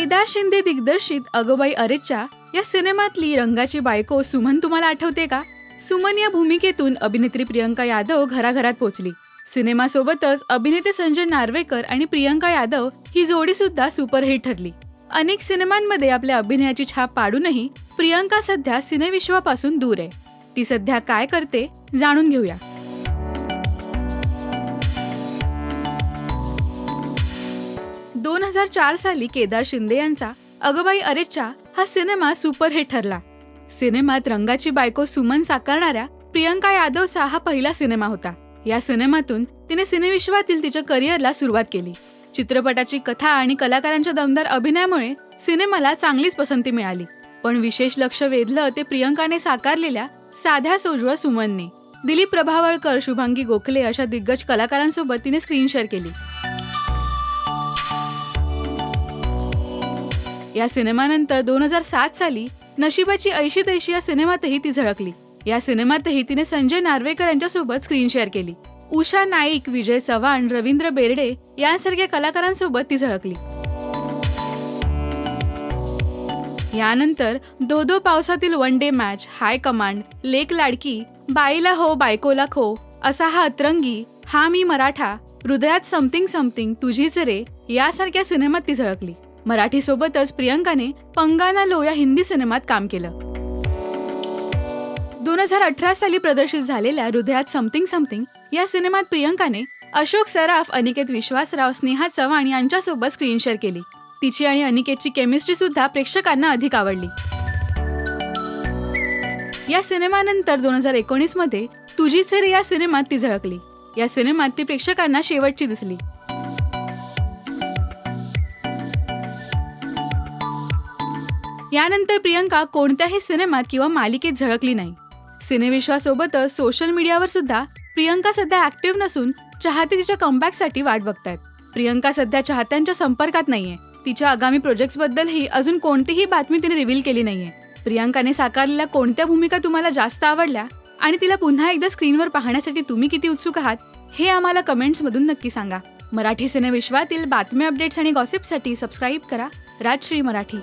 केदार शिंदे दिग्दर्शित अगोबाई अरेच्चा या सिनेमातली रंगाची बायको सुमन तुम्हाला आठवते का? सुमन या भूमिकेतून अभिनेत्री प्रियंका यादव घराघरात पोहोचली. सिनेमासोबतच अभिनेते संजय नार्वेकर आणि प्रियंका यादव ही जोडी सुद्धा सुपरहिट ठरली. अनेक सिनेमांमध्ये आपल्या अभिनयाची छाप पाडूनही प्रियंका सध्या सिनेविश्वापासून दूर आहे. ती सध्या काय करते जाणून घेऊया. 2004 साली केदार शिंदे यांचा अगोबाई अरेच्चा हा सिनेमा सुपरहिट ठरला. सिनेमात रंगाची बायको सुमन साकारणाऱ्या प्रियंका यादवचा हा पहिला सिनेमा होता. या सिनेमातून तिने सिनेविश्वातील तिच्या करिअरला सुरुवात केली. चित्रपटाची कथा आणि कलाकारांच्या दमदार अभिनयामुळे सिनेमाला चांगलीच पसंती मिळाली. पण विशेष लक्ष वेधलं ते प्रियंकाने साकारलेल्या साध्या सोजवळ सुमनने. दिलीप प्रभावळकर, शुभांगी गोखले अशा दिग्गज कलाकारांसोबत तिने स्क्रीन शेअर केली. या सिनेमानंतर 2007 साली नशिबाची ऐशी तैशी या सिनेमातही ती झळकली. या सिनेमातही तिने संजय नार्वेकर यांच्यासोबत स्क्रीन शेअर केली. उषा नाईक, विजय चव्हाण, रवींद्र बेर्डे यांसारख्या कलाकारांसोबत ती झळकली. यानंतर दो दो पावसातील वन डे मॅच, हाय कमांड, लेक लाडकी, बाईला हो बायकोला खो, असा हा अतरंगी, हा मी मराठा, हृदयात समथिंग समथिंग, तुझीच रे यासारख्या सिनेमात ती झळकली. मराठीसोबतच प्रियंकाने पंगाना लो या हिंदी सिनेमात काम केलं. 2018 साली प्रदर्शित झालेल्या हृदयात समथिंग समथिंग या सिनेमात प्रियंकाने अशोक सराफ, अनिकेत विश्वासराव, स्नेहा चव्हाण यांच्यासोबत स्क्रीन शेअर केली. तिची आणि अनिकेतची केमिस्ट्री सुद्धा प्रेक्षकांना अधिक आवडली. या सिनेमानंतर 2019 मध्ये तुझीच रे या सिनेमात ती झळकली. या सिनेमात ती प्रेक्षकांना शेवटची दिसली. यानंतर प्रियंका कोणत्याही सिनेमात किंवा मालिकेत झळकली नाही. सिनेविश्वासोबतच सोशल मीडियावर सुद्धा प्रियंका सध्या ऍक्टिव्ह नसून चाहते तिच्या कमबॅकसाठी वाट बघतायत. प्रियंका सध्या चाहत्यांच्या संपर्कात नाहीये. तिच्या आगामी प्रोजेक्ट्सबद्दलही अजून कोणतीही बातमी तिने रिव्हील केली नाहीये. प्रियंकाने साकारलेल्या कोणत्या भूमिका तुम्हाला जास्त आवडल्या आणि तिला पुन्हा एकदा स्क्रीनवर पाहण्यासाठी तुम्ही किती उत्सुक आहात हे आम्हाला कमेंट्समधून नक्की सांगा. मराठी सिनेविश्वातील बातम्या, अपडेट्स आणि गॉसिपसाठी सबस्क्राईब करा राजश्री मराठी.